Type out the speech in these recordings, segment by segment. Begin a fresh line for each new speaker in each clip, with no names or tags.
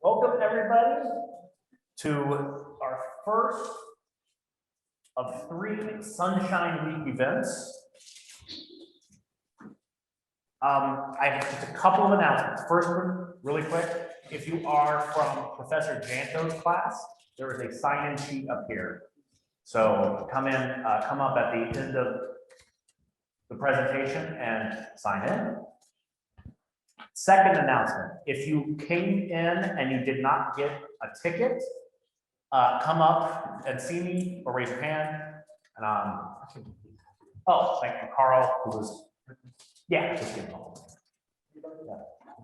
Welcome everybody to our first of 3 Sunshine Week events. I have just a couple of announcements. First one, really quick, if you are from Professor Janto's class, there is a sign-in sheet up here. So come up at the end of the presentation and sign in. Second announcement, if you came in and you did not get a ticket, come up and see me or raise your hand. And oh, thank you, Carl, who was, yeah, just give him a hold.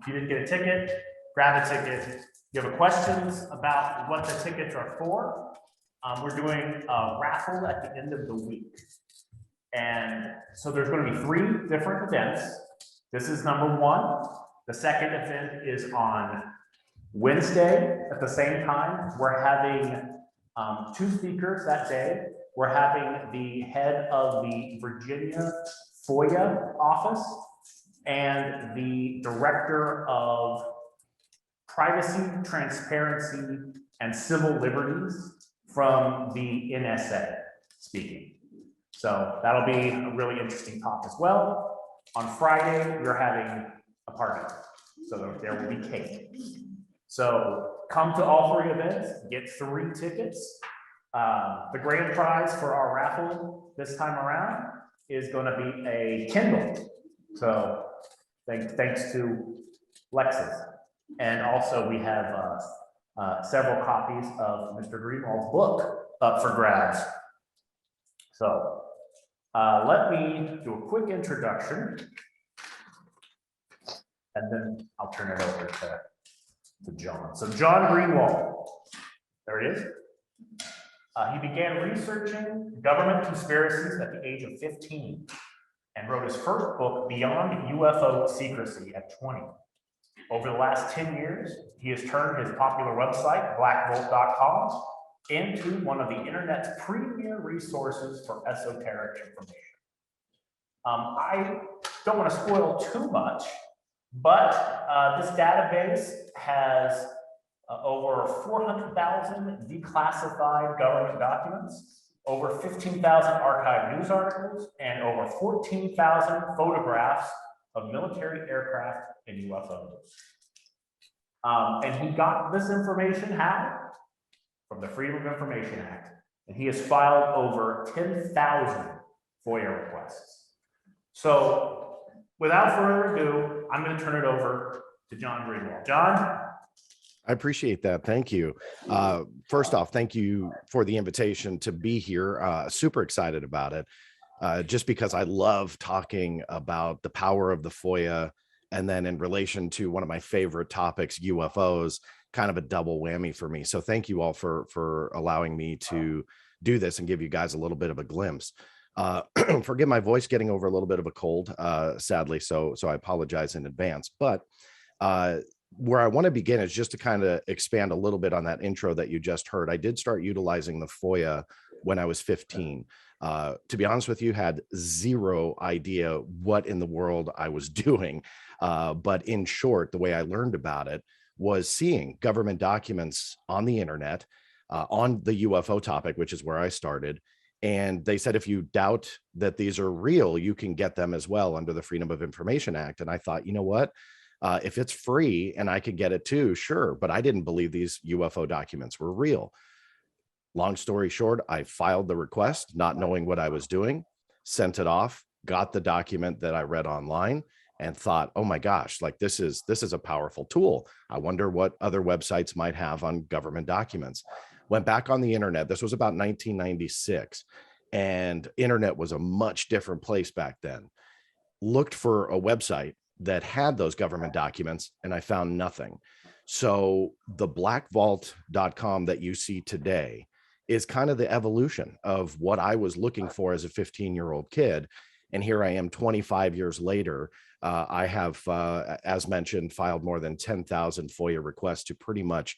If you didn't get a ticket, grab a ticket. If you have questions about what the tickets are for, we're doing a raffle at the end of the week. And so there's going to be 3 different events. This is number 1. The second event is on Wednesday at the same time. We're having 2 speakers that day. We're having the head of the Virginia FOIA office and the director of privacy, transparency, and civil liberties from the NSA speaking. So that'll be a really interesting talk as well. On Friday, we're having a party, so there will be cake. So come to all 3 events, get 3 tickets. The grand prize for our raffle this time around is going to be a Kindle. So thanks to Lexus. And also we have several copies of Mr. Greenewald's book up for grabs. So let me do a quick introduction, and then I'll turn it over to John. So John Greenewald, there it is. He began researching government conspiracies at the age of 15 and wrote his first book, Beyond UFO Secrecy, at 20. Over the last 10 years, he has turned his popular website, blackvault.com, into one of the internet's premier resources for esoteric information. I don't want to spoil too much, but this database has over 400,000 declassified government documents, over 15,000 archived news articles, and over 14,000 photographs of military aircraft and UFOs. And he got this information how? From the Freedom of Information Act. And he has filed over 10,000 FOIA requests. So without further ado, I'm going to turn it over to John Greenewald. John?
I appreciate that. Thank you. First off, thank you for the invitation to be here. Super excited about it. Just because I love talking about the power of the FOIA, and then in relation to one of my favorite topics, UFOs, kind of a double whammy for me. So thank you all for allowing me to do this and give you guys a little bit of a glimpse. Forgive my voice getting over a little bit of a cold, sadly. So I apologize in advance. But where I want to begin is just to kind of expand a little bit on that intro that you just heard. I did start utilizing the FOIA when I was 15. To be honest with you, had zero idea what in the world I was doing. But in short, the way I learned about it was seeing government documents on the internet on the UFO topic, which is where I started. And they said, if you doubt that these are real, you can get them as well under the Freedom of Information Act. And I thought, you know what? If it's free and I could get it too, sure. But I didn't believe these UFO documents were real. Long story short, I filed the request, not knowing what I was doing, sent it off, got the document that I read online, and thought, oh my gosh, like this is a powerful tool. I wonder what other websites might have on government documents. Went back on the internet. This was about 1996, and internet was a much different place back then. Looked for a website that had those government documents, and I found nothing. So the blackvault.com that you see today is kind of the evolution of what I was looking for as a 15-year-old kid. And here I am 25 years later. I have, as mentioned, filed more than 10,000 FOIA requests to pretty much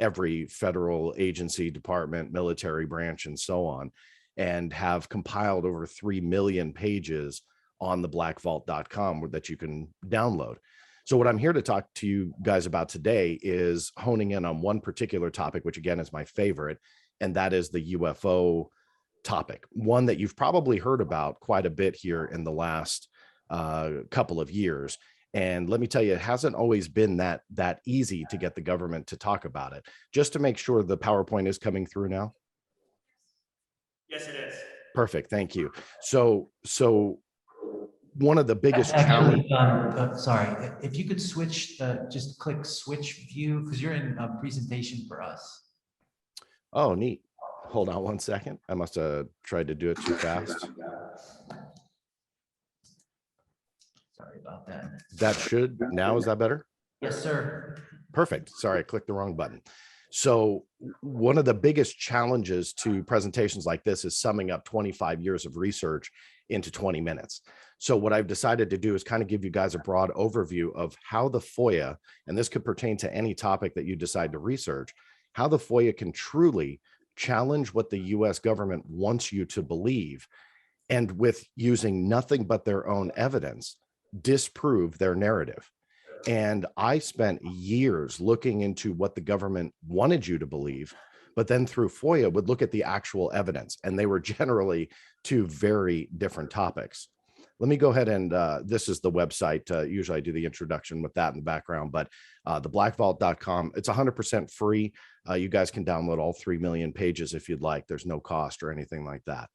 every federal agency, department, military branch, and so on, and have compiled over 3 million pages on the blackvault.com that you can download. So what I'm here to talk to you guys about today is honing in on one particular topic, which again is my favorite, and that is the UFO topic, one that you've probably heard about quite a bit here in the last couple of years. And let me tell you, it hasn't always been that easy to get the government to talk about it. Just to make sure the PowerPoint is coming through now.
Yes, it is.
Perfect. Thank you. So one of the biggest
Actually,
challenges.
sorry, if you could switch, just click switch view, because you're in a presentation for us.
Oh, neat. Hold on one second. I must have tried to do it too fast.
Sorry about that.
That should, now is that better?
Yes, sir.
Perfect. Sorry, I clicked the wrong button. So one of the biggest challenges to presentations like this is summing up 25 years of research into 20 minutes. So what I've decided to do is kind of give you guys a broad overview of how the FOIA, and this could pertain to any topic that you decide to research, how the FOIA can truly challenge what the US government wants you to believe, and with using nothing but their own evidence, disprove their narrative. And I spent years looking into what the government wanted you to believe, but then through FOIA would look at the actual evidence, and they were generally two very different topics. Let me go ahead and this is the website. Usually I do the introduction with that in the background, but theblackvault.com, it's 100% free. You guys can download all 3 million pages if you'd like. There's no cost or anything like that.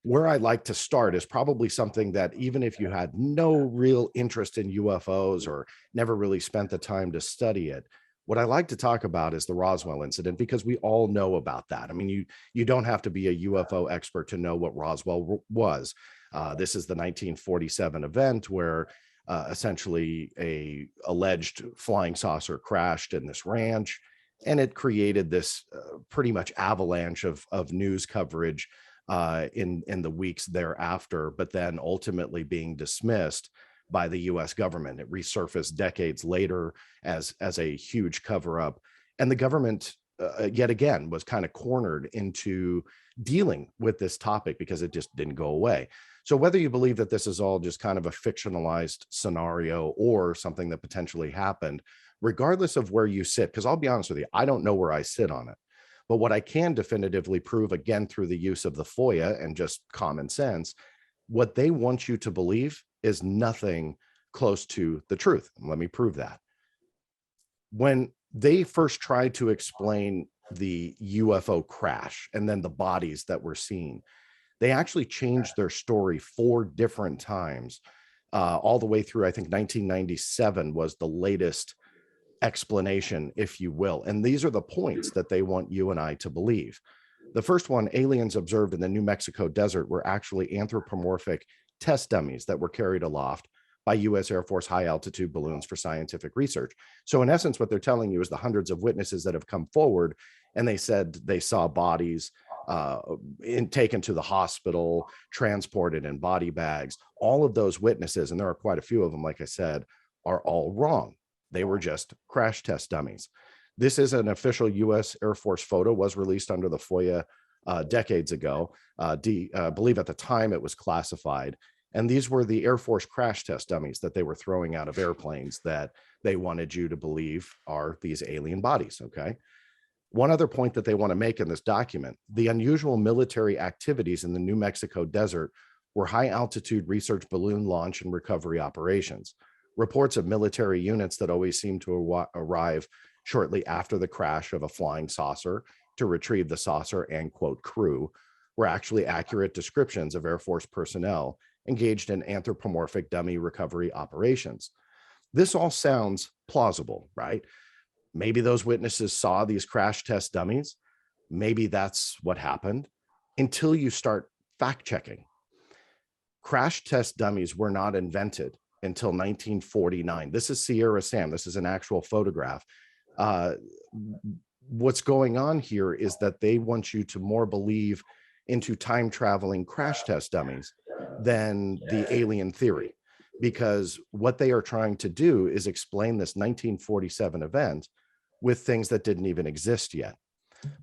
Where I'd like to start is probably something that even if you had no real interest in UFOs or never really spent the time to study it, what I like to talk about is the Roswell incident, because we all know about that. I mean, you don't have to be a UFO expert to know what Roswell was. This is the 1947 event where essentially a alleged flying saucer crashed in this ranch, and it created this pretty much avalanche of news coverage in the weeks thereafter, but then ultimately being dismissed by the US government. It resurfaced decades later as a huge cover-up. And the government, yet again, was kind of cornered into dealing with this topic because it just didn't go away. So whether you believe that this is all just kind of a fictionalized scenario or something that potentially happened, regardless of where you sit, because I'll be honest with you, I don't know where I sit on it. But what I can definitively prove, again, through the use of the FOIA and just common sense, what they want you to believe is nothing close to the truth. Let me prove that. When they first tried to explain the UFO crash and then the bodies that were seen, they actually changed their story 4 different times, all the way through, I think 1997 was the latest explanation, if you will. And these are the points that they want you and I to believe. The first one, aliens observed in the New Mexico desert were actually anthropomorphic test dummies that were carried aloft by US Air Force high altitude balloons for scientific research. So in essence, what they're telling you is the hundreds of witnesses that have come forward, and they said they saw bodies taken to the hospital, transported in body bags. All of those witnesses, and there are quite a few of them, like I said, are all wrong. They were just crash test dummies. This is an official US Air Force photo, was released under the FOIA decades ago. I believe at the time it was classified. And these were the Air Force crash test dummies that they were throwing out of airplanes that they wanted you to believe are these alien bodies, okay? One other point that they want to make in this document, the unusual military activities in the New Mexico desert were high altitude research balloon launch and recovery operations. Reports of military units that always seem to arrive shortly after the crash of a flying saucer to retrieve the saucer and, quote, crew, were actually accurate descriptions of Air Force personnel engaged in anthropomorphic dummy recovery operations. This all sounds plausible, right? Maybe those witnesses saw these crash test dummies. Maybe that's what happened, until you start fact checking. Crash test dummies were not invented until 1949. This is Sierra Sam. This is an actual photograph. What's going on here is that they want you to more believe into time traveling crash test dummies than the alien theory, because what they are trying to do is explain this 1947 event with things that didn't even exist yet.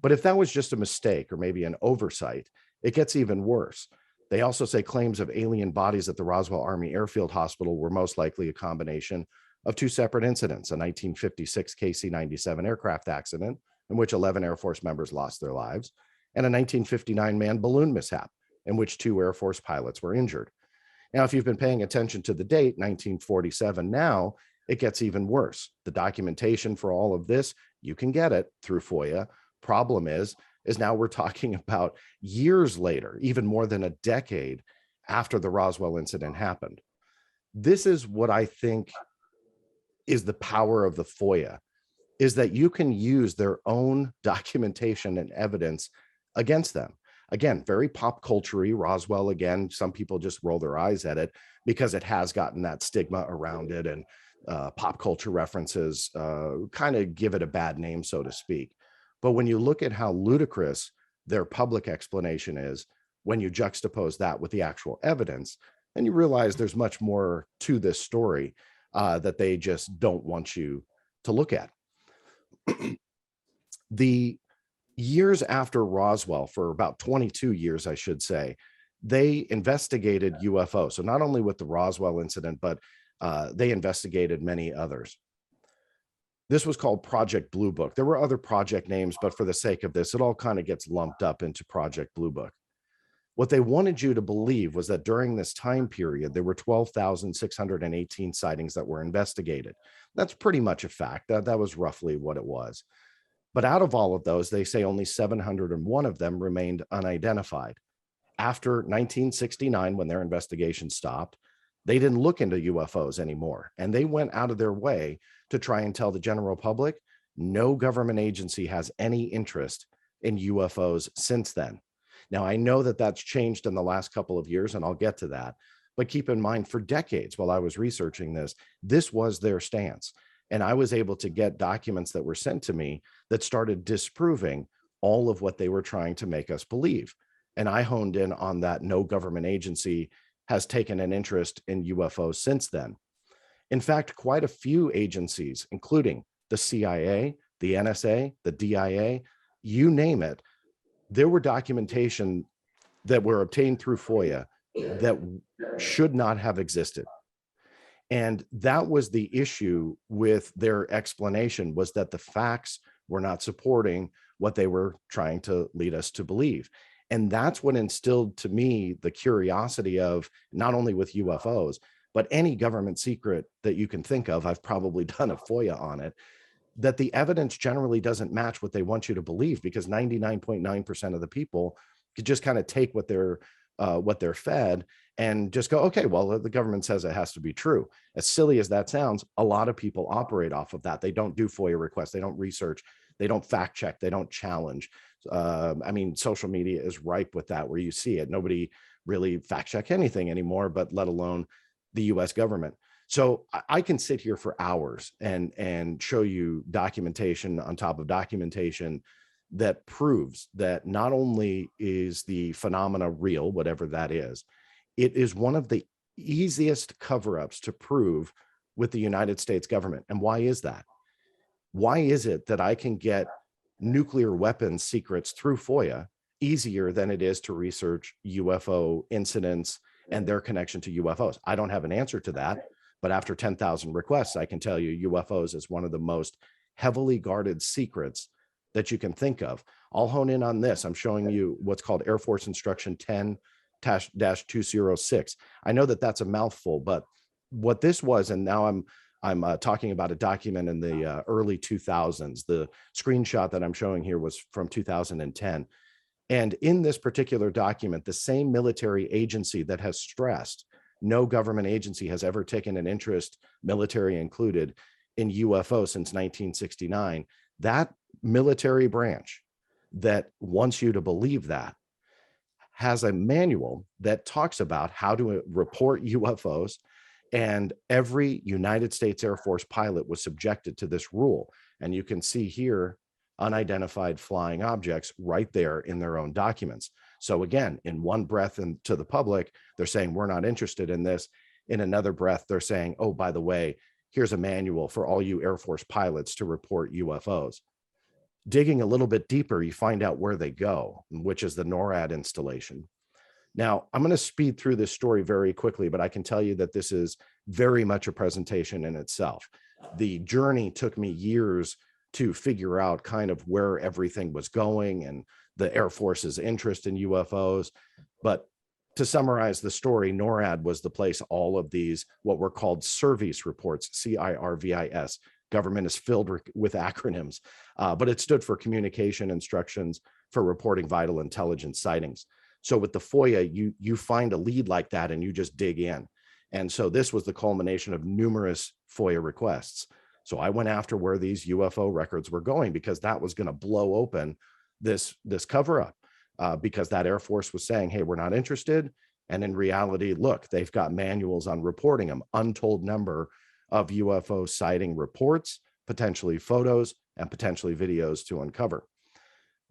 But if that was just a mistake or maybe an oversight, it gets even worse. They also say claims of alien bodies at the Roswell Army Airfield Hospital were most likely a combination of two separate incidents, a 1956 KC-97 aircraft accident in which 11 Air Force members lost their lives, and a 1959 manned balloon mishap in which 2 Air Force pilots were injured. Now, if you've been paying attention to the date, 1947, now it gets even worse. The documentation for all of this, you can get it through FOIA. Problem is now we're talking about years later, even more than a decade after the Roswell incident happened. This is what I think is the power of the FOIA, is that you can use their own documentation and evidence against them. Again, very pop culture-y. Roswell, again, some people just roll their eyes at it because it has gotten that stigma around it, and pop culture references kind of give it a bad name, so to speak. But when you look at how ludicrous their public explanation is, when you juxtapose that with the actual evidence, then you realize there's much more to this story that they just don't want you to look at. The years after Roswell, for about 22 years, I should say, they investigated UFO. So not only with the Roswell incident, but they investigated many others. This was called Project Blue Book. There were other project names, but for the sake of this, it all kind of gets lumped up into Project Blue Book. What they wanted you to believe was that during this time period, there were 12,618 sightings that were investigated. That's pretty much a fact. That was roughly what it was. But out of all of those, they say only 701 of them remained unidentified. After 1969, when their investigation stopped, they didn't look into UFOs anymore. And they went out of their way to try and tell the general public no government agency has any interest in UFOs since then. Now, I know that that's changed in the last couple of years, and I'll get to that. But keep in mind, for decades while I was researching this was their stance. And I was able to get documents that were sent to me that started disproving all of what they were trying to make us believe. And I honed in on that no government agency has taken an interest in UFOs since then. In fact, quite a few agencies, including the CIA, the NSA, the DIA, you name it, there were documentation that were obtained through FOIA that should not have existed. And that was the issue with their explanation, was that the facts were not supporting what they were trying to lead us to believe. And that's what instilled to me the curiosity of not only with UFOs, but any government secret that you can think of. I've probably done a FOIA on it, that the evidence generally doesn't match what they want you to believe, because 99.9% of the people could just kind of take what they're fed and just go, okay, well, the government says it has to be true. As silly as that sounds, a lot of people operate off of that. They don't do FOIA requests. They don't research. They don't fact check. They don't challenge. I mean, social media is ripe with that, where you see it. Nobody really fact check anything anymore, but let alone the US government. So I can sit here for hours and show you documentation on top of documentation that proves that not only is the phenomena real, whatever that is, it is one of the easiest cover-ups to prove with the United States government. And why is that? Why is it that I can get nuclear weapons secrets through FOIA easier than it is to research UFO incidents and their connection to UFOs? I don't have an answer to that, but after 10,000 requests, I can tell you UFOs is one of the most heavily guarded secrets that you can think of. I'll hone in on this. I'm showing you what's called Air Force Instruction 10-206. I know that that's a mouthful, but what this was, and now I'm talking about a document in the early 2000s. The screenshot that I'm showing here was from 2010. And in this particular document, the same military agency that has stressed no government agency has ever taken an interest, military included, in UFO since 1969, that military branch that wants you to believe that has a manual that talks about how to report UFOs. And every United States Air Force pilot was subjected to this rule. And you can see here, unidentified flying objects right there in their own documents. So again, in one breath and to the public, they're saying, we're not interested in this. In another breath, they're saying, oh, by the way, here's a manual for all you Air Force pilots to report UFOs. Digging a little bit deeper, you find out where they go, which is the NORAD installation. Now, I'm going to speed through this story very quickly, but I can tell you that this is very much a presentation in itself. The journey took me years to figure out kind of where everything was going and the Air Force's interest in UFOs. But to summarize the story, NORAD was the place all of these, what were called service reports, CIRVIS. Government is filled with acronyms, but it stood for Communication Instructions for Reporting Vital Intelligence Sightings. So with the FOIA, you find a lead like that and you just dig in. And so this was the culmination of numerous FOIA requests. So I went after where these UFO records were going, because that was going to blow open this cover up, because that Air Force was saying, hey, we're not interested. And in reality, look, they've got manuals on reporting them, untold number of UFO sighting reports, potentially photos and potentially videos to uncover.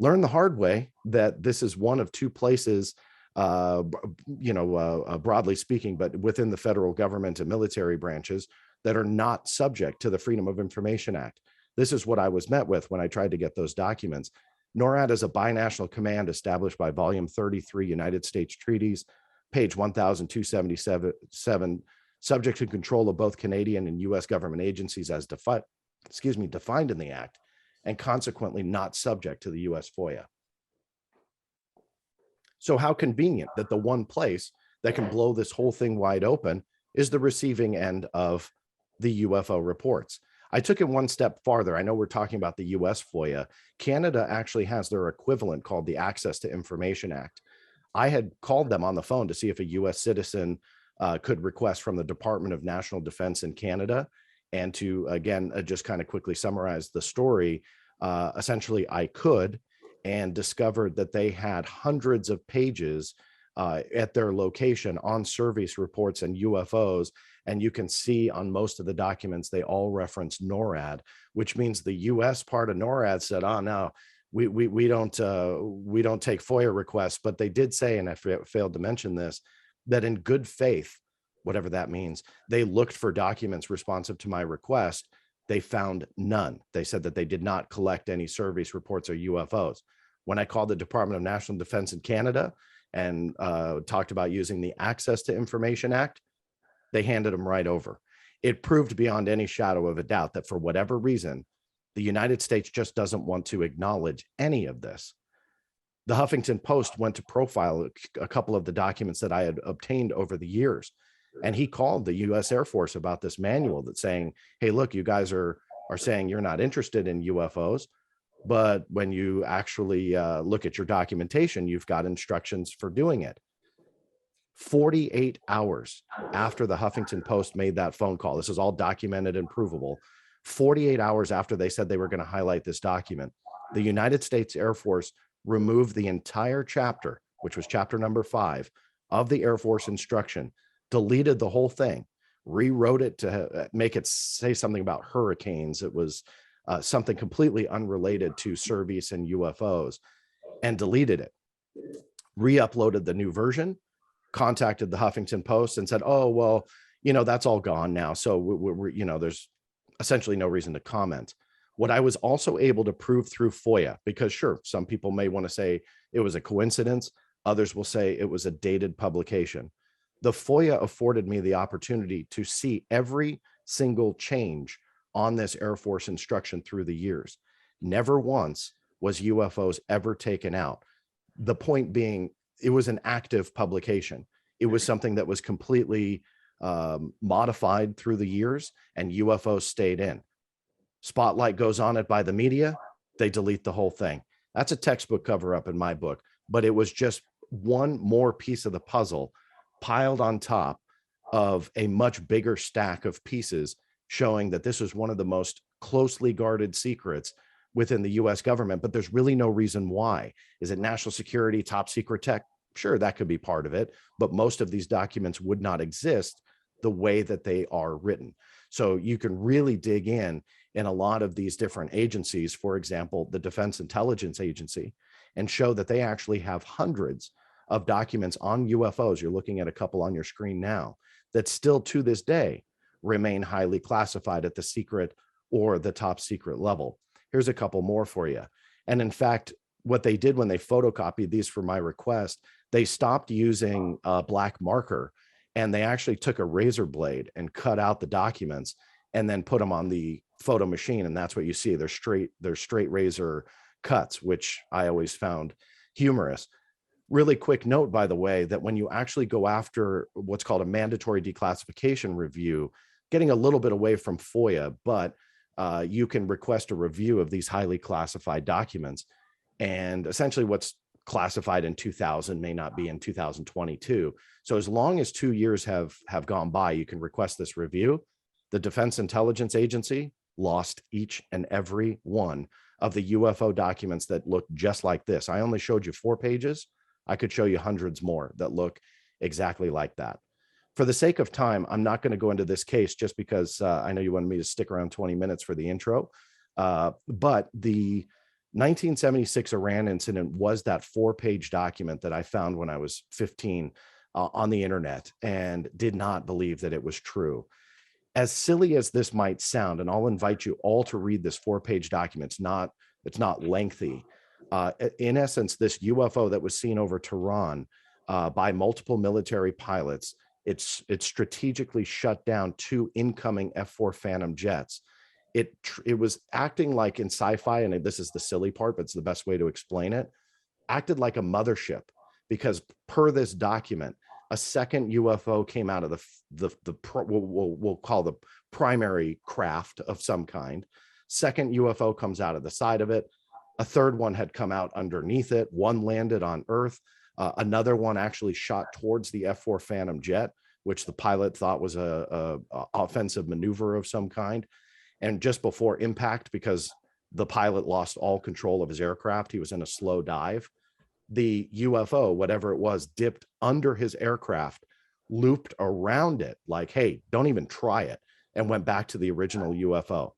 Learn the hard way that this is one of two places, broadly speaking, but within the federal government and military branches that are not subject to the Freedom of Information Act. This is what I was met with when I tried to get those documents. NORAD is a binational command established by Volume 33 United States Treaties, page 1277, subject to control of both Canadian and U.S. government agencies as defined in the Act, and consequently not subject to the U.S. FOIA. So how convenient that the one place that can blow this whole thing wide open is the receiving end of the UFO reports. I took it one step farther. I know we're talking about the US FOIA. Canada actually has their equivalent called the Access to Information Act. I had called them on the phone to see if a US citizen could request from the Department of National Defense in Canada. And to, again, just kind of quickly summarize the story, essentially I could, and discovered that they had hundreds of pages at their location on service reports and UFOs. And you can see on most of the documents, they all reference NORAD, which means the US part of NORAD said, oh, no, we don't take FOIA requests. But they did say, and I failed to mention this, that in good faith, whatever that means, they looked for documents responsive to my request. They found none. They said that they did not collect any service reports or UFOs. When I called the Department of National Defense in Canada and talked about using the Access to Information Act, they handed them right over. It proved beyond any shadow of a doubt that for whatever reason, the United States just doesn't want to acknowledge any of this. The Huffington Post went to profile a couple of the documents that I had obtained over the years. And he called the US Air Force about this manual that's saying, hey, look, you guys are saying you're not interested in UFOs, but when you actually look at your documentation, you've got instructions for doing it. 48 hours after the Huffington Post made that phone call, this is all documented and provable, 48 hours after they said they were going to highlight this document, the United States Air Force removed the entire chapter, which was chapter number 5 of the Air Force instruction, deleted the whole thing, rewrote it to make it say something about hurricanes. It was something completely unrelated to service and UFOs, and deleted it, re-uploaded the new version, contacted the Huffington Post and said, oh, well, that's all gone now. So we're there's essentially no reason to comment. What I was also able to prove through FOIA, because sure, some people may want to say it was a coincidence. Others will say it was a dated publication. The FOIA afforded me the opportunity to see every single change on this Air Force instruction through the years. Never once was UFOs ever taken out. The point being, it was an active publication. It was something that was completely modified through the years, and UFOs stayed in. Spotlight goes on it by the media, they delete the whole thing. That's a textbook cover up in my book, but it was just one more piece of the puzzle piled on top of a much bigger stack of pieces, showing that this was one of the most closely guarded secrets within the US government. But there's really no reason why. Is it national security, top secret tech? Sure, that could be part of it, but most of these documents would not exist the way that they are written. So you can really dig in a lot of these different agencies, for example, the Defense Intelligence Agency, and show that they actually have hundreds of documents on UFOs. You're looking at a couple on your screen now that still to this day remain highly classified at the secret or the top secret level. Here's a couple more for you. And in fact, what they did when they photocopied these for my request, They stopped using a black marker, and they actually took a razor blade and cut out the documents and then put them on the photo machine. And that's what you see. They're straight razor cuts, which I always found humorous. Really quick note, by the way, that when you actually go after what's called a mandatory declassification review, getting a little bit away from FOIA, but you can request a review of these highly classified documents. And essentially what's classified in 2000 may not be in 2022. So as long as 2 years have gone by, you can request this review. The Defense Intelligence Agency lost each and every one of the UFO documents that look just like this. I only showed you 4 pages. I could show you hundreds more that look exactly like that. For the sake of time, I'm not going to go into this case just because I know you wanted me to stick around 20 minutes for the intro. But the 1976 Iran incident was that 4-page document that I found when I was 15 on the internet and did not believe that it was true. As silly as this might sound, and I'll invite you all to read this 4-page document. It's not lengthy. In essence, this UFO that was seen over Tehran by multiple military pilots, it strategically shut down 2 incoming F-4 Phantom jets. It was acting like in sci-fi, and this is the silly part, but it's the best way to explain it, acted like a mothership, because per this document, a second UFO came out of we'll call the primary craft of some kind. Second UFO comes out of the side of it. A third one had come out underneath it. One landed on Earth. Another one actually shot towards the F-4 Phantom jet, which the pilot thought was a offensive maneuver of some kind. And just before impact, because the pilot lost all control of his aircraft, he was in a slow dive. The UFO, whatever it was, dipped under his aircraft, looped around it like, hey, don't even try it, and went back to the original UFO.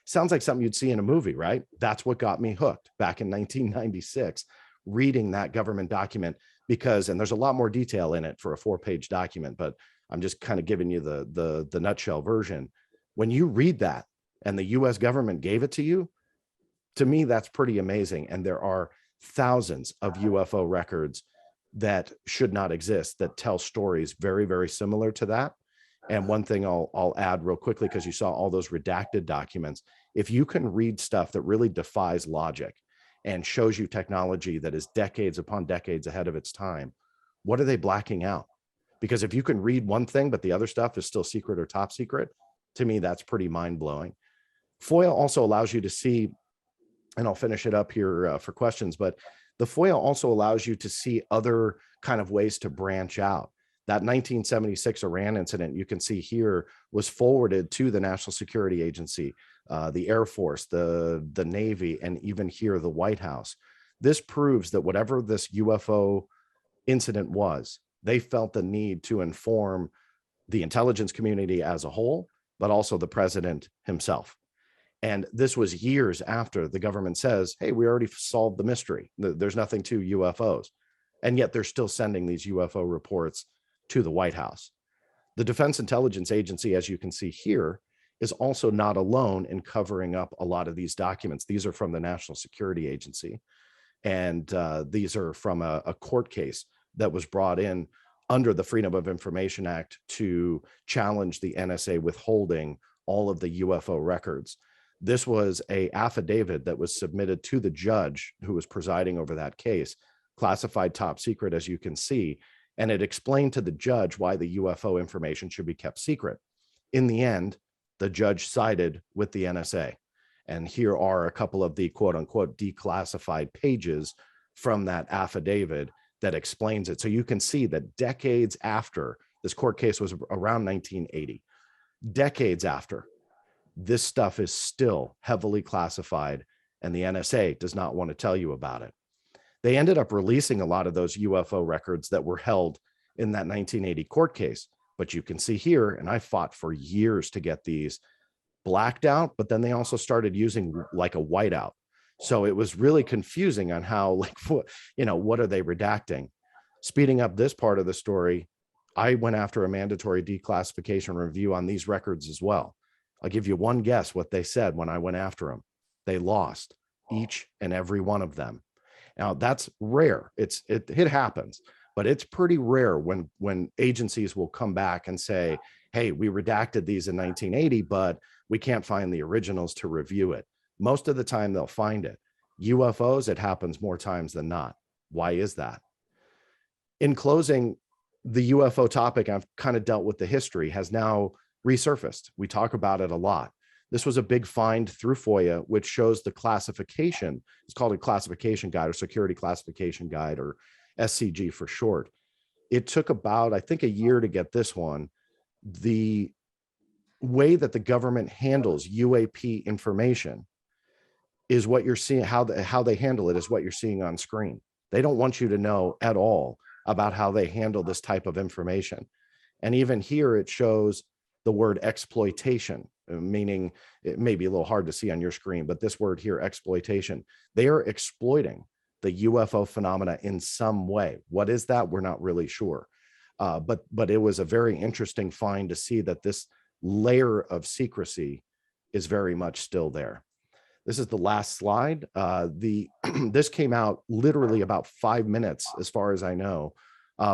Sounds like something you'd see in a movie, right? That's what got me hooked back in 1996, reading that government document, because, and there's a lot more detail in it for a 4-page document, but I'm just kind of giving you the nutshell version. When you read that and the US government gave it to you, to me, that's pretty amazing. And there are thousands of UFO records that should not exist that tell stories very, very similar to that. And one thing I'll add real quickly, because you saw all those redacted documents, if you can read stuff that really defies logic and shows you technology that is decades upon decades ahead of its time, what are they blacking out? Because if you can read one thing, but the other stuff is still secret or top secret, to me, that's pretty mind-blowing. FOIA also allows you to see, and I'll finish it up here for questions, but the FOIA also allows you to see other kind of ways to branch out. That 1976 Iran incident you can see here was forwarded to the National Security Agency, the Air Force, the Navy, and even here, the White House. This proves that whatever this UFO incident was, they felt the need to inform the intelligence community as a whole, but also the president himself. And this was years after the government says, hey, we already solved the mystery. There's nothing to UFOs. And yet they're still sending these UFO reports to the White House. The Defense Intelligence Agency, as you can see here, is also not alone in covering up a lot of these documents. These are from the National Security Agency. And these are from a court case that was brought in under the Freedom of Information Act to challenge the NSA withholding all of the UFO records. This was an affidavit that was submitted to the judge who was presiding over that case, classified top secret, as you can see, and it explained to the judge why the UFO information should be kept secret. In the end, the judge sided with the NSA. And here are a couple of the quote unquote declassified pages from that affidavit that explains it. So you can see that decades after, this court case was around 1980, decades after, this stuff is still heavily classified, and the NSA does not want to tell you about it. They ended up releasing a lot of those UFO records that were held in that 1980 court case. But you can see here, and I fought for years to get these blacked out, but then they also started using like a whiteout. So it was really confusing on how, like, what are they redacting? Speeding up this part of the story, I went after a mandatory declassification review on these records as well. I'll give you one guess what they said when I went after them. They lost each and every one of them. Now that's rare. It happens, but it's pretty rare when agencies will come back and say, hey, we redacted these in 1980, but we can't find the originals to review it. Most of the time they'll find it. UFOs, it happens more times than not. Why is that? In closing, the UFO topic, I've kind of dealt with the history, has now resurfaced. We talk about it a lot. This was a big find through FOIA, which shows the classification. It's called a classification guide or security classification guide, or SCG for short. It took about, I think, a year to get this one. The way that the government handles UAP information is what you're seeing, how they handle it is what you're seeing on screen. They don't want you to know at all about how they handle this type of information. And even here, it shows the word exploitation, meaning it may be a little hard to see on your screen, but this word here, exploitation, they are exploiting the UFO phenomena in some way. What is that? We're not really sure. But it was a very interesting find to see that this layer of secrecy is very much still there. This is the last slide. This came out literally about 5 minutes, as far as I know,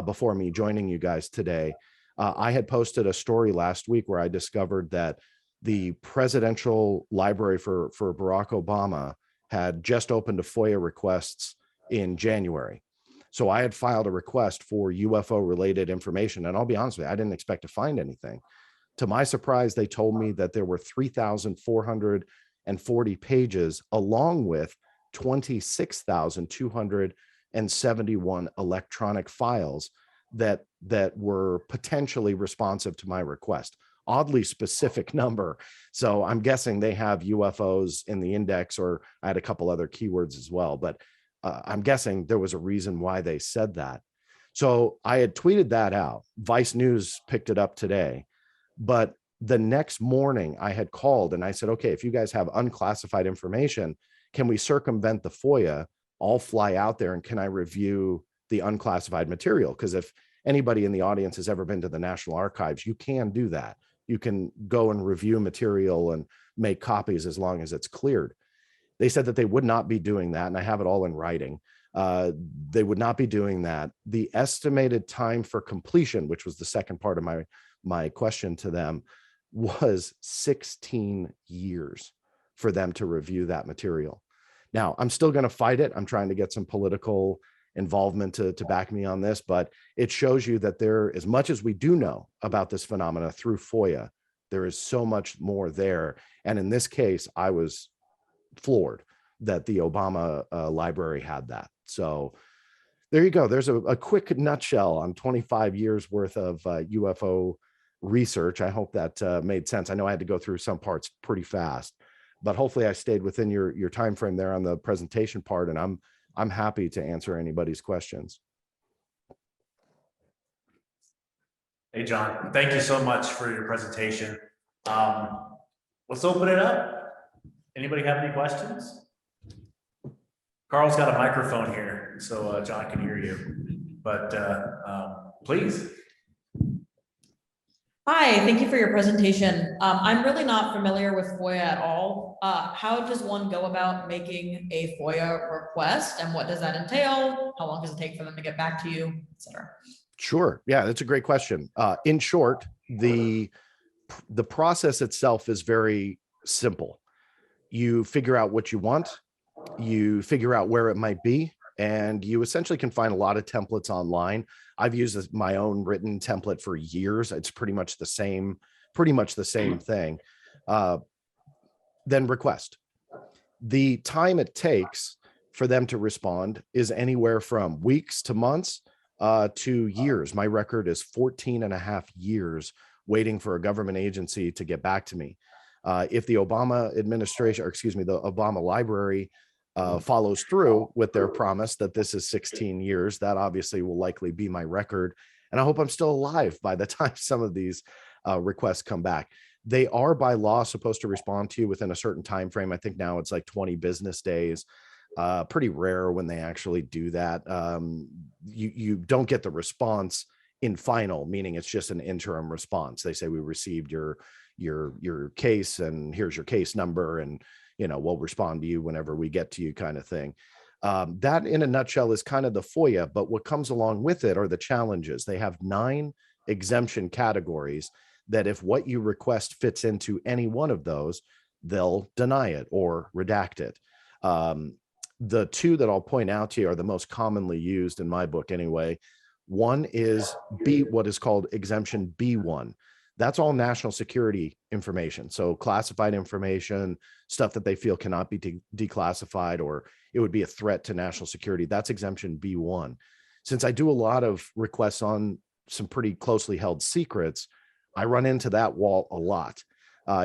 before me joining you guys today. I had posted a story last week where I discovered that the presidential library for Barack Obama had just opened a FOIA requests in January. So I had filed a request for UFO related information. And I'll be honest with you, I didn't expect to find anything. To my surprise, they told me that there were 3,440 pages, along with 26,271 electronic files that were potentially responsive to my request. Oddly specific number. So I'm guessing they have UFOs in the index, or I had a couple other keywords as well, but I'm guessing there was a reason why they said that. So I had tweeted that out. Vice News picked it up today, but the next morning I had called and I said, okay, if you guys have unclassified information, can we circumvent the FOIA? I'll fly out there and can I review the unclassified material? Because if anybody in the audience has ever been to the National Archives, you can do that. You can go and review material and make copies as long as it's cleared. They said that they would not be doing that, and I have it all in writing. They would not be doing that. The estimated time for completion, which was the second part of my question to them, was 16 years for them to review that material. Now, I'm still going to fight it. I'm trying to get some political involvement to back me on this, but it shows you that there, as much as we do know about this phenomena through FOIA, there is so much more there. And in this case, I was floored that the Obama library had that. So there you go. There's a quick nutshell on 25 years worth of UFO research. I hope that made sense. I know I had to go through some parts pretty fast, but hopefully I stayed within your time frame there on the presentation part, and I'm happy to answer anybody's questions.
Hey, John, thank you so much for your presentation. Let's open it up. Anybody have any questions? Carl's got a microphone here, so John can hear you, but please.
Hi, thank you for your presentation. I'm really not familiar with FOIA at all. How does one go about making a FOIA request, and what does that entail? How long does it take for them to get back to you, etc.?
Sure. Yeah, that's a great question. In short, the process itself is very simple. You figure out what you want, you figure out where it might be, and you essentially can find a lot of templates online. I've used my own written template for years. It's pretty much the same thing. Then request. The time it takes for them to respond is anywhere from weeks to months to years. My record is 14 and a half years waiting for a government agency to get back to me. If the Obama administration, or excuse me, the Obama library follows through with their promise that this is 16 years, that obviously will likely be my record. And I hope I'm still alive by the time some of these requests come back. They are by law supposed to respond to you within a certain time frame. I think now it's like 20 business days. Pretty rare when they actually do that. You don't get the response in final, meaning it's just an interim response. They say, we received your case and here's your case number, and we'll respond to you whenever we get to you, kind of thing. That in a nutshell is kind of the FOIA, but what comes along with it are the challenges. They have 9 exemption categories that if what you request fits into any one of those, they'll deny it or redact it. The 2 that I'll point out to you are the most commonly used in my book anyway. One is what is called exemption B1. That's all national security information. So classified information, stuff that they feel cannot be declassified, or it would be a threat to national security. That's exemption B1. Since I do a lot of requests on some pretty closely held secrets, I run into that wall a lot.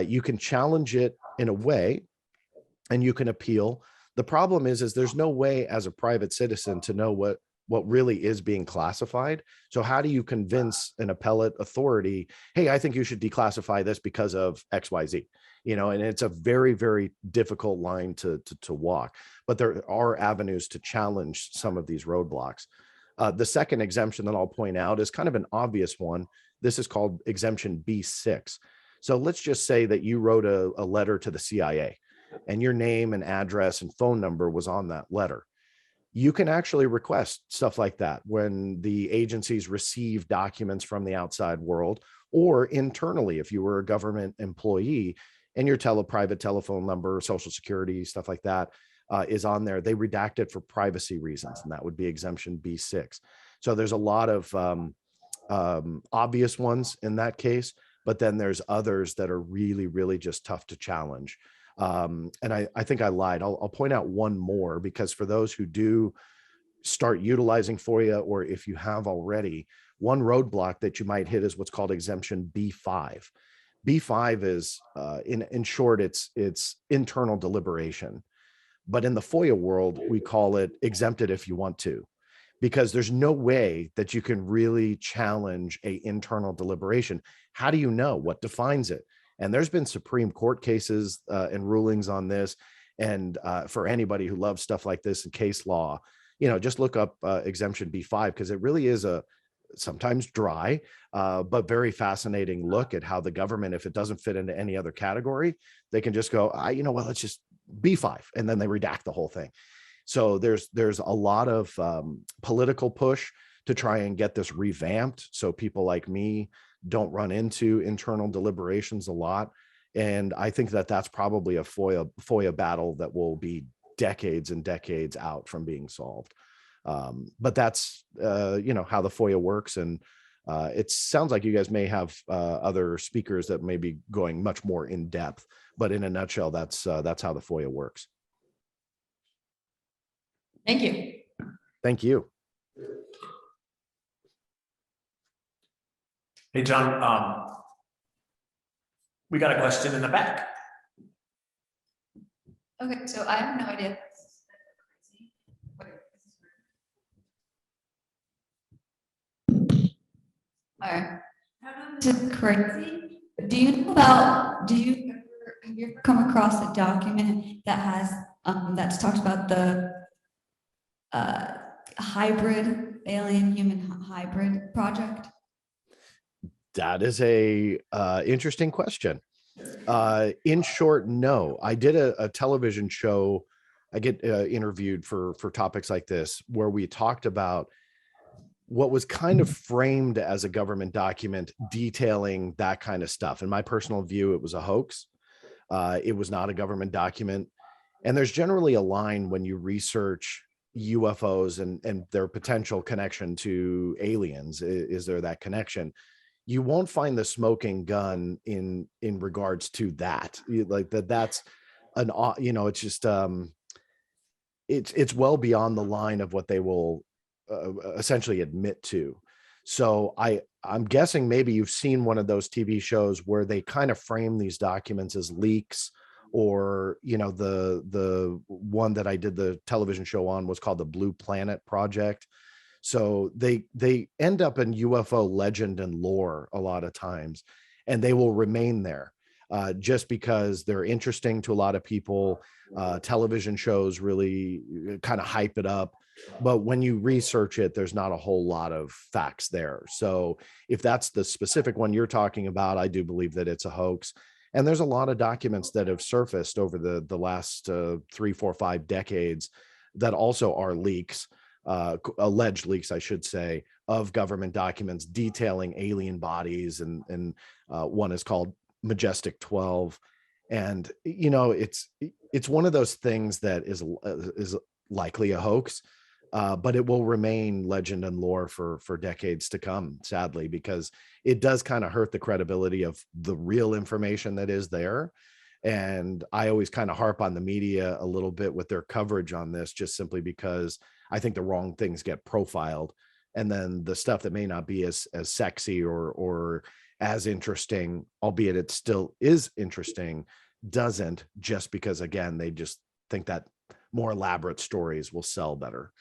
You can challenge it in a way and you can appeal. The problem is there's no way as a private citizen to know what really is being classified. So how do you convince an appellate authority, hey, I think you should declassify this because of XYZ, and it's a very, very difficult line to walk, but there are avenues to challenge some of these roadblocks. The second exemption that I'll point out is kind of an obvious one. This is called exemption B6. So let's just say that you wrote a letter to the CIA and your name and address and phone number was on that letter. You can actually request stuff like that when the agencies receive documents from the outside world, or internally, if you were a government employee and your private telephone number, social security, stuff like that is on there, they redact it for privacy reasons, and that would be exemption B6. So there's a lot of obvious ones in that case, but then there's others that are really, really just tough to challenge. And I think I lied. I'll point out one more, because for those who do start utilizing FOIA, or if you have already, one roadblock that you might hit is what's called exemption B5. B5 is, in short, it's internal deliberation. But in the FOIA world, we call it exempted if you want to, because there's no way that you can really challenge a internal deliberation. How do you know what defines it? And there's been Supreme Court cases and rulings on this. And for anybody who loves stuff like this in case law, just look up exemption B5, because it really is a sometimes dry, but very fascinating look at how the government, if it doesn't fit into any other category, they can just go, let's just B5, and then they redact the whole thing. So there's a lot of political push to try and get this revamped, so people like me don't run into internal deliberations a lot. And I think that that's probably a FOIA battle that will be decades and decades out from being solved. But that's, how the FOIA works. And it sounds like you guys may have other speakers that may be going much more in depth, but in a nutshell, that's how the FOIA works.
Thank you.
Thank you.
Hey, John, we got a question in the back.
Okay, so I have no idea. All right. Is it crazy? Have you ever come across a document that has that's talks about the hybrid alien human hybrid project?
That is a interesting question. In short, no. I did a television show. I get interviewed for topics like this, where we talked about what was kind of framed as a government document detailing that kind of stuff. In my personal view, it was a hoax. It was not a government document. And there's generally a line when you research UFOs and their potential connection to aliens. Is there that connection? You won't find the smoking gun in regards to that. Like that's an, it's just, it's well beyond the line of what they will essentially admit to. So I'm guessing maybe you've seen one of those TV shows where they kind of frame these documents as leaks, or, the one that I did the television show on was called the Blue Planet Project. So they end up in UFO legend and lore a lot of times, and they will remain there just because they're interesting to a lot of people. Television shows really kind of hype it up, but when you research it, there's not a whole lot of facts there. So if that's the specific one you're talking about, I do believe that it's a hoax. And there's a lot of documents that have surfaced over the last 3, 4, 5 decades that also are leaks, alleged leaks, I should say, of government documents detailing alien bodies, and one is called Majestic 12. And it's one of those things that is likely a hoax, but it will remain legend and lore for decades to come, sadly, because it does kind of hurt the credibility of the real information that is there. And I always kind of harp on the media a little bit with their coverage on this, just simply because I think the wrong things get profiled, and then the stuff that may not be as sexy or as interesting, albeit it still is interesting, doesn't, just because, again, they just think that more elaborate stories will sell better,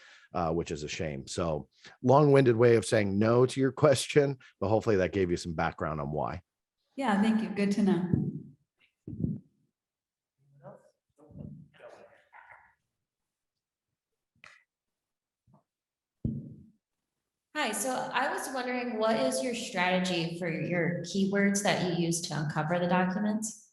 which is a shame. So long-winded way of saying no to your question, but hopefully that gave you some background on why.
Yeah, thank you. Good to know.
Hi, so I was wondering, what is your strategy for your keywords that you use to uncover the documents?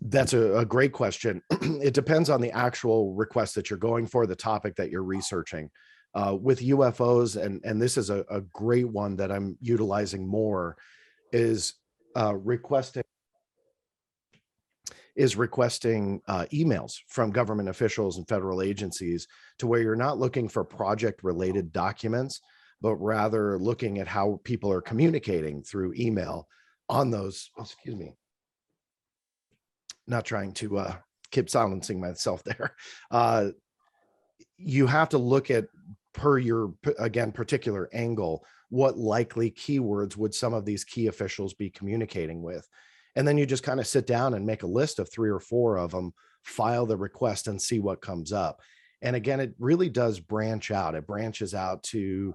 That's a great question. It depends on the actual request that you're going for, the topic that you're researching. With UFOs, and this is a great one that I'm utilizing more, is requesting emails from government officials and federal agencies, to where you're not looking for project related documents, but rather looking at how people are communicating through email on those, excuse me, not trying to keep silencing myself there. You have to look at, per your, again, particular angle, what likely keywords would some of these key officials be communicating with. And then you just kind of sit down and make a list of 3 or 4 of them, file the request, and see what comes up. And again, it really does branch out. It branches out to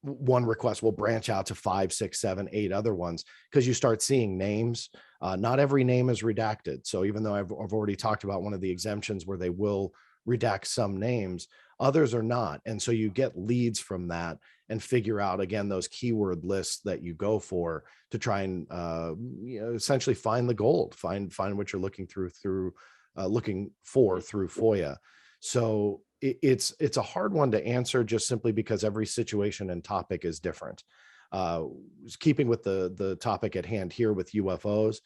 one request will branch out to 5, 6, 7, 8 other ones, because you start seeing names. Not every name is redacted. So even though I've already talked about one of the exemptions where they will redact some names, others are not. And so you get leads from that and figure out, again, those keyword lists that you go for to try and essentially find the gold, find what you're looking looking for through FOIA. So it's a hard one to answer, just simply because every situation and topic is different. Keeping with the topic at hand here with UFOs,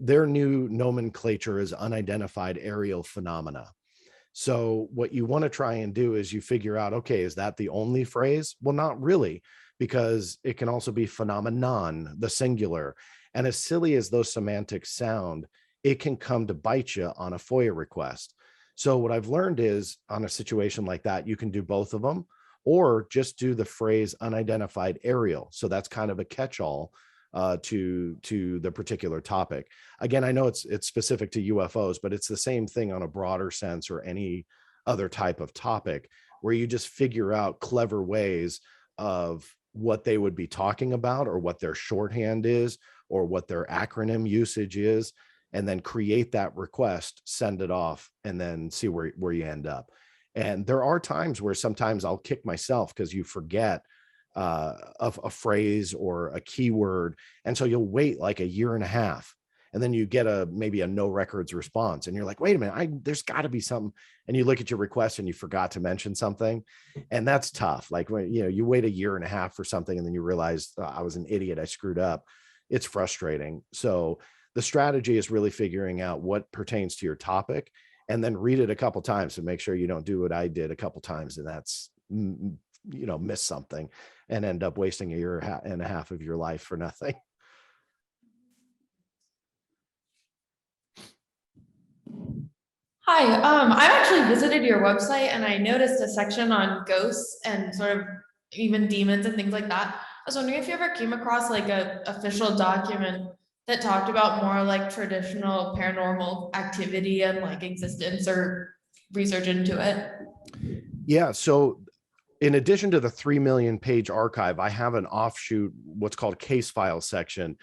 their new nomenclature is unidentified aerial phenomena. So what you want to try and do is you figure out, okay, is that the only phrase? Well, not really, because it can also be phenomenon, the singular. And as silly as those semantics sound, it can come to bite you on a FOIA request. So what I've learned is, on a situation like that, you can do both of them, or just do the phrase unidentified aerial. So that's kind of a catch-all to the particular topic. Again, I know it's specific to UFOs, but it's the same thing on a broader sense, or any other type of topic, where you just figure out clever ways of what they would be talking about, or what their shorthand is, or what their acronym usage is, and then create that request, send it off, and then see where you end up. And there are times where sometimes I'll kick myself because you forget of a phrase or a keyword. And so you'll wait like a year and a half, and then you get maybe a no records response, and you're like, wait a minute, there's got to be something. And you look at your request and you forgot to mention something. And that's tough. Like, when you wait a year and a half for something, and then you realize, I was an idiot, I screwed up. It's frustrating. So the strategy is really figuring out what pertains to your topic, and then read it a couple times to make sure you don't do what I did a couple times, and that's miss something and end up wasting a year and a half of your life for nothing.
Hi, I actually visited your website and I noticed a section on ghosts and sort of even demons and things like that. I was wondering if you ever came across like a official document that talked about more like traditional paranormal activity and like existence, or research into it.
Yeah. So in addition to the 3 million page archive, I have an offshoot, what's called case file section,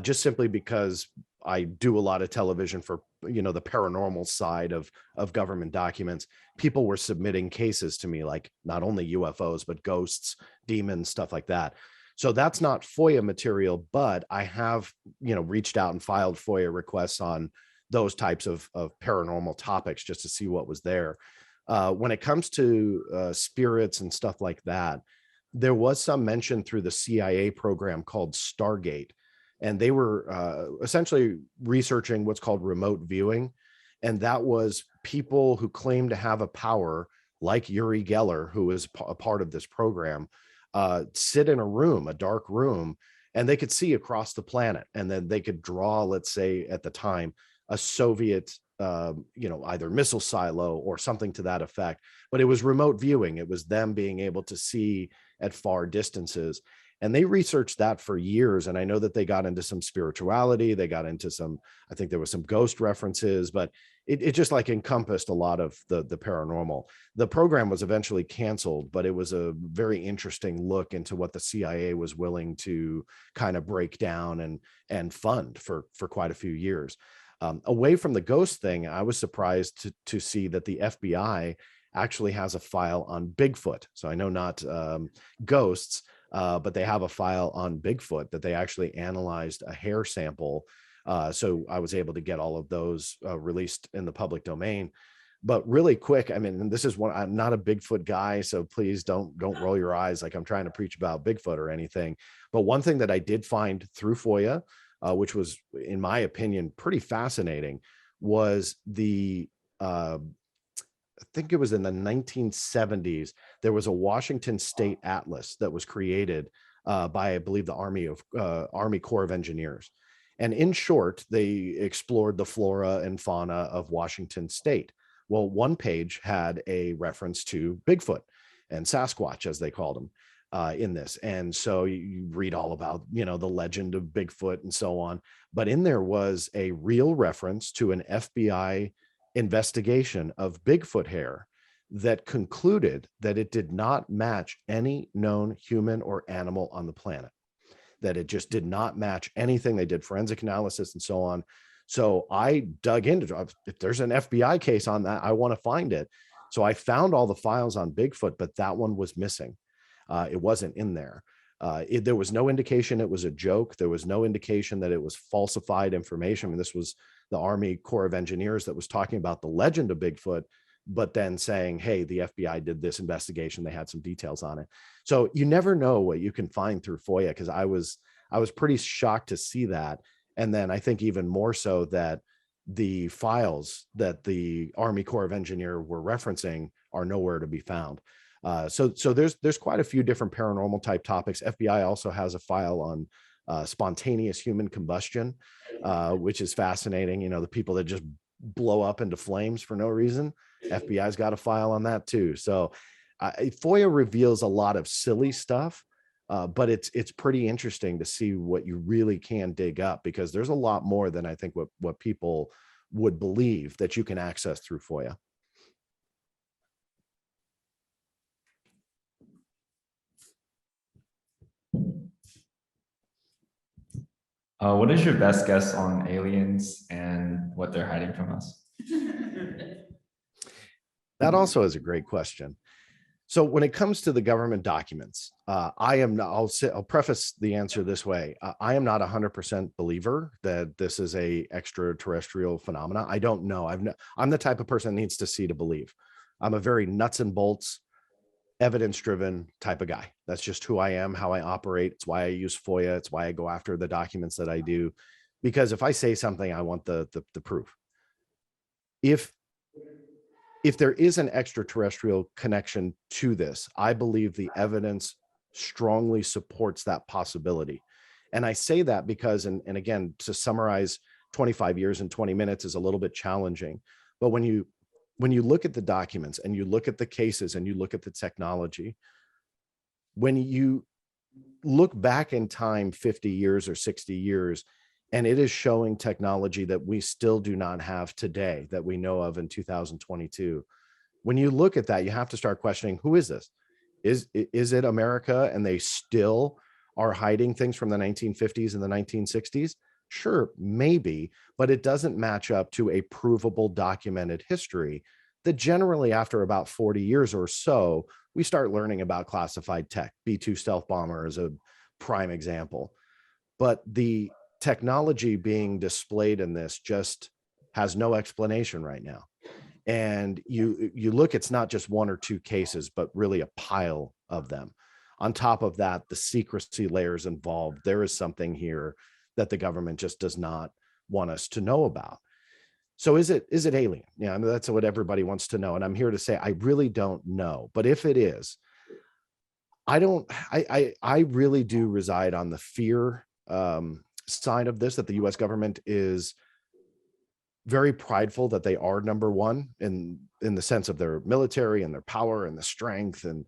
just simply because I do a lot of television for, the paranormal side of government documents. People were submitting cases to me, like not only UFOs, but ghosts, demons, stuff like that. So that's not FOIA material, but I have, reached out and filed FOIA requests on those types of paranormal topics just to see what was there. When it comes to spirits and stuff like that, there was some mention through the CIA program called Stargate, and they were essentially researching what's called remote viewing. And that was people who claim to have a power, like Uri Geller, who is a part of this program, sit in a room, a dark room, and they could see across the planet. And then they could draw, let's say at the time, a Soviet, either missile silo or something to that effect. But it was remote viewing. It was them being able to see at far distances. And they researched that for years. And I know that they got into some spirituality. They got into some, I think there was some ghost references, but it just like encompassed a lot of the paranormal. The program was eventually canceled, but it was a very interesting look into what the CIA was willing to kind of break down and fund for quite a few years. Away from the ghost thing, I was surprised to see that the FBI actually has a file on Bigfoot. So I know not ghosts, but they have a file on Bigfoot that they actually analyzed a hair sample. So I was able to get all of those released in the public domain. But really quick, I mean, this is one, I'm not a Bigfoot guy, so please don't roll your eyes like I'm trying to preach about Bigfoot or anything. But one thing that I did find through FOIA, which was, in my opinion, pretty fascinating, was I think it was in the 1970s, there was a Washington State Atlas that was created by, I believe, the Army Corps of Engineers. And in short, they explored the flora and fauna of Washington State. Well, one page had a reference to Bigfoot and Sasquatch, as they called them, in this. And so you read all about, the legend of Bigfoot and so on. But in there was a real reference to an FBI investigation of Bigfoot hair that concluded that it did not match any known human or animal on the planet, that it just did not match anything. They did forensic analysis and so on. So I dug into, if there's an FBI case on that, I want to find it. So I found all the files on Bigfoot, but that one was missing. It wasn't in there. There was no indication it was a joke. There was no indication that it was falsified information. I mean, this was the Army Corps of Engineers that was talking about the legend of Bigfoot, but then saying, hey, the FBI did this investigation. They had some details on it. So you never know what you can find through FOIA, because I was pretty shocked to see that. And then I think even more so that the files that the Army Corps of Engineers were referencing are nowhere to be found. So there's quite a few different paranormal type topics. FBI also has a file on spontaneous human combustion, which is fascinating. The people that just blow up into flames for no reason. FBI's got a file on that too. So FOIA reveals a lot of silly stuff, but it's pretty interesting to see what you really can dig up, because there's a lot more than I think what people would believe that you can access through FOIA.
What is your best guess on aliens and what they're hiding from us?
That also is a great question. So when it comes to the government documents, I'll preface the answer this way. I am not 100% believer that this is a extraterrestrial phenomena. I don't know. I'm the type of person that needs to see to believe. I'm a very nuts and bolts, evidence-driven type of guy. That's just who I am, how I operate. It's why I use FOIA. It's why I go after the documents that I do, because if I say something, I want the proof. If there is an extraterrestrial connection to this, I believe the evidence strongly supports that possibility. And I say that because, and again, to summarize 25 years in 20 minutes is a little bit challenging, but when you look at the documents and you look at the cases and you look at the technology, when you look back in time 50 years or 60 years, and it is showing technology that we still do not have today that we know of in 2022. When you look at that, you have to start questioning, who is this? Is it America and they still are hiding things from the 1950s and the 1960s? Sure, maybe, but it doesn't match up to a provable documented history that generally after about 40 years or so, we start learning about classified tech. B-2 stealth bomber is a prime example. But the technology being displayed in this just has no explanation right now. And you look, it's not just one or two cases, but really a pile of them. On top of that, the secrecy layers involved, there is something here that the government just does not want us to know about. So is it alien? Yeah, I mean, that's what everybody wants to know. And I'm here to say, I really don't know. But if it is, I really do reside on the fear side of this, that the US government is very prideful that they are number one in the sense of their military and their power and the strength and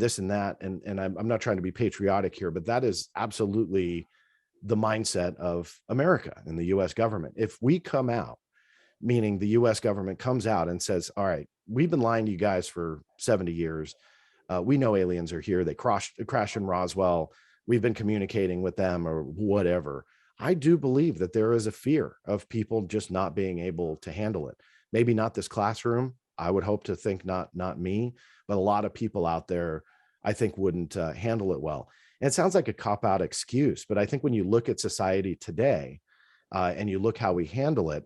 this and that. And I'm not trying to be patriotic here, but that is absolutely the mindset of America and the US government. If we come out, meaning the US government comes out and says, all right, we've been lying to you guys for 70 years. We know aliens are here. They crashed in Roswell. We've been communicating with them or whatever. I do believe that there is a fear of people just not being able to handle it. Maybe not this classroom. I would hope to think not me, but a lot of people out there, I think, wouldn't handle it well. And it sounds like a cop-out excuse, but I think when you look at society today and you look how we handle it,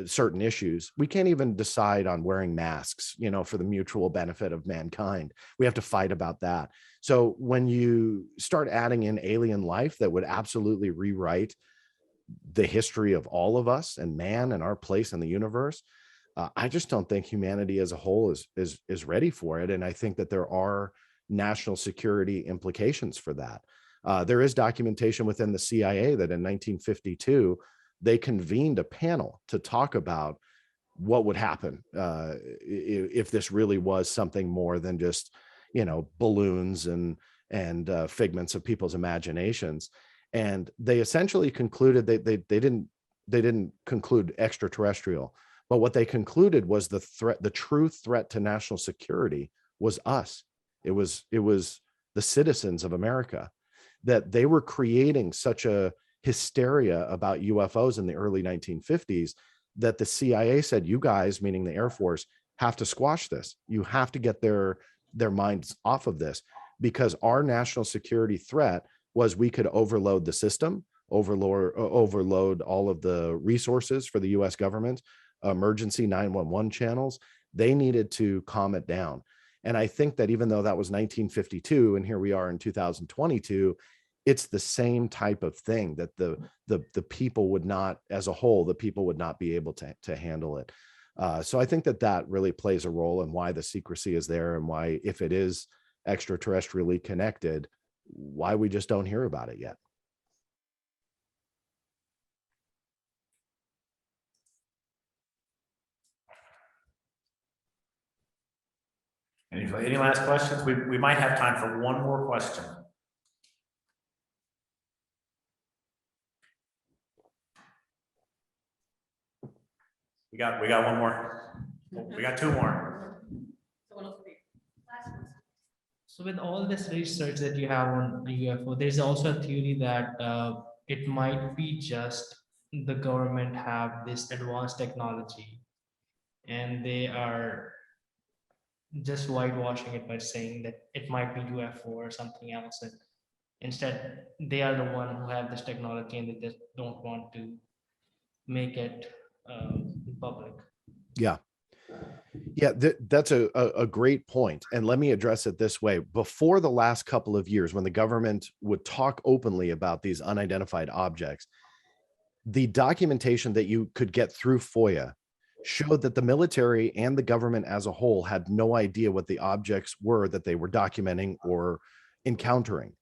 certain issues, we can't even decide on wearing masks, for the mutual benefit of mankind. We have to fight about that. So when you start adding in alien life that would absolutely rewrite the history of all of us and man and our place in the universe, I just don't think humanity as a whole is ready for it. And I think that there are national security implications for that. There is documentation within the CIA that in 1952, they convened a panel to talk about what would happen if this really was something more than just, balloons and figments of people's imaginations. And they essentially concluded they didn't conclude extraterrestrial, but what they concluded was the true threat to national security was us. It was the citizens of America, that they were creating such a hysteria about UFOs in the early 1950s that the CIA said, you guys, meaning the Air Force, have to squash this. You have to get their minds off of this, because our national security threat was we could overload the system, overload all of the resources for the US government, emergency 911 channels. They needed to calm it down. And I think that even though that was 1952 and here we are in 2022, it's the same type of thing that the people would not, as a whole, the people would not be able to handle it. So I think that really plays a role in why the secrecy is there, and why, if it is extraterrestrially connected, why we just don't hear about it yet.
Any last questions? We might have time for one more question. We got one more. We got two more.
So with all this research that you have on UFO, there's also a theory that it might be just the government have this advanced technology and they are just whitewashing it by saying that it might be UFO or something else. And instead, they are the one who have this technology and they just don't want to make it public.
Yeah. That's a great point. And let me address it this way. Before the last couple of years, when the government would talk openly about these unidentified objects, the documentation that you could get through FOIA showed that the military and the government as a whole had no idea what the objects were that they were documenting or encountering.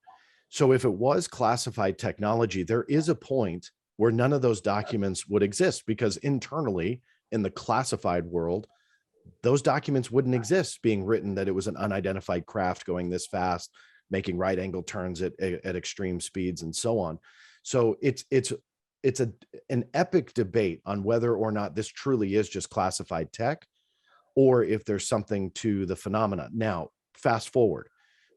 So if it was classified technology, there is a point where none of those documents would exist, because internally in the classified world, those documents wouldn't exist, being written that it was an unidentified craft going this fast, making right angle turns at extreme speeds and so on. So it's an epic debate on whether or not this truly is just classified tech, or if there's something to the phenomena. Now, fast forward,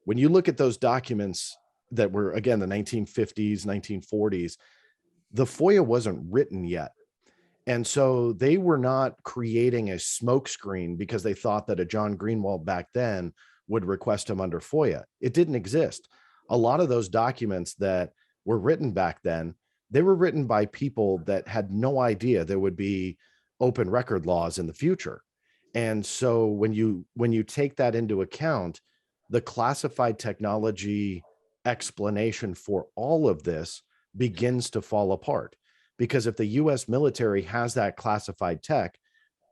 when you look at those documents that were, again, the 1950s, 1940s, the FOIA wasn't written yet. And so they were not creating a smokescreen because they thought that a John Greenewald back then would request him under FOIA. It didn't exist. A lot of those documents that were written back then, they were written by people that had no idea there would be open record laws in the future. And so when you take that into account, the classified technology explanation for all of this begins to fall apart. Because if the US military has that classified tech,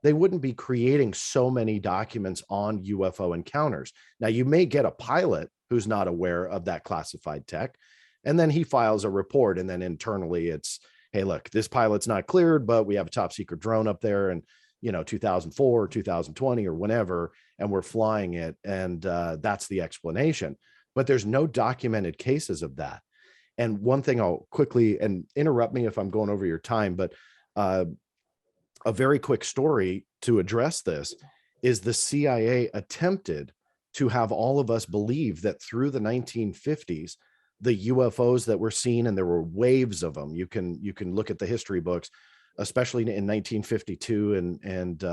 they wouldn't be creating so many documents on UFO encounters. Now, you may get a pilot who's not aware of that classified tech, and then he files a report, and then internally it's, hey, look, this pilot's not cleared, but we have a top secret drone up there, and 2004, 2020, or whenever, and we're flying it, and that's the explanation. But there's no documented cases of that. And one thing I'll quickly, and interrupt me if I'm going over your time, but a very quick story to address this is the CIA attempted to have all of us believe that through the 1950s, the UFOs that were seen, and there were waves of them. You can look at the history books, especially in 1952 and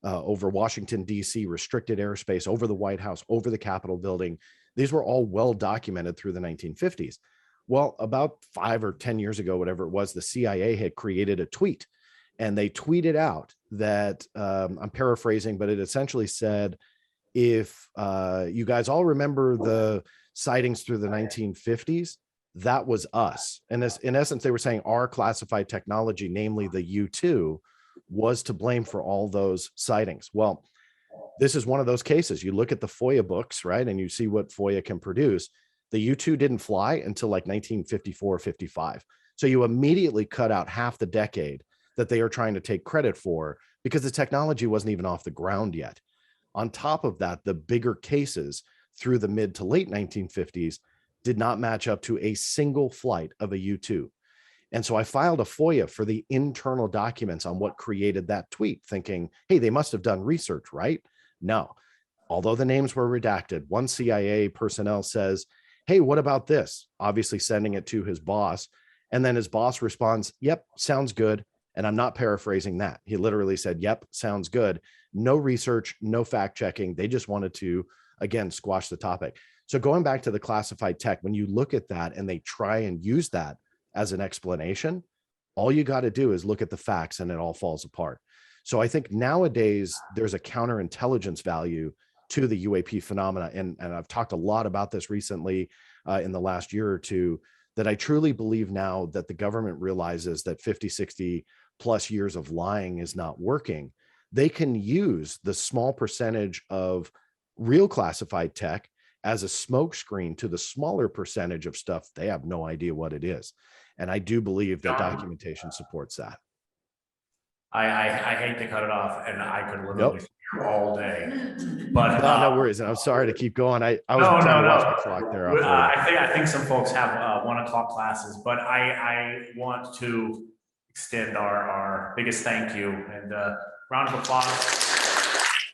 over Washington, D.C., restricted airspace, over the White House, over the Capitol building. These were all well documented through the 1950s. Well, about 5 or 10 years ago, whatever it was, the CIA had created a tweet, and they tweeted out that, I'm paraphrasing, but it essentially said, if you guys all remember the sightings through the 1950s, that was us. And in essence, they were saying our classified technology, namely the U-2, was to blame for all those sightings. Well, this is one of those cases. You look at the FOIA books, right, and you see what FOIA can produce. The U-2 didn't fly until like 1954, 55. So you immediately cut out half the decade that they are trying to take credit for, because the technology wasn't even off the ground yet. On top of that, the bigger cases through the mid to late 1950s did not match up to a single flight of a U-2. And so I filed a FOIA for the internal documents on what created that tweet, thinking, hey, they must have done research, right? No. Although the names were redacted, one CIA personnel says, hey, what about this? Obviously sending it to his boss. And then his boss responds, yep, sounds good. And I'm not paraphrasing that. He literally said, yep, sounds good. No research, no fact checking. They just wanted to, again, squash the topic. So going back to the classified tech, when you look at that and they try and use that as an explanation, all you got to do is look at the facts and it all falls apart. So I think nowadays there's a counterintelligence value to the UAP phenomena. And I've talked a lot about this recently in the last year or two, that I truly believe now that the government realizes that 50, 60 plus years of lying is not working. They can use the small percentage of real classified tech as a smokescreen to the smaller percentage of stuff they have no idea what it is. And I do believe that documentation supports that.
I hate to cut it off, and I could literally sit here all day, but
no worries. And I'm sorry to keep going. I was trying to watch the clock there.
I think some folks have 1 o'clock classes, but I want to extend our biggest thank you and round of applause.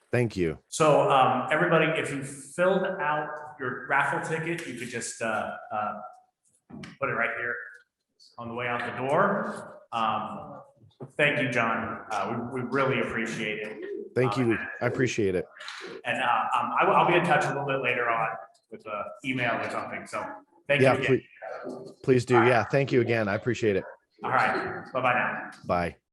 Thank you.
So everybody, if you filled out your raffle ticket, you could just put it right here on the way out the door. Thank you, John. We really appreciate it.
Thank you. I appreciate it.
And I'll be in touch a little bit later on with an email or something. So thank you again.
Please do. Yeah. Thank you again. I appreciate it.
All right. Bye-bye now.
Bye.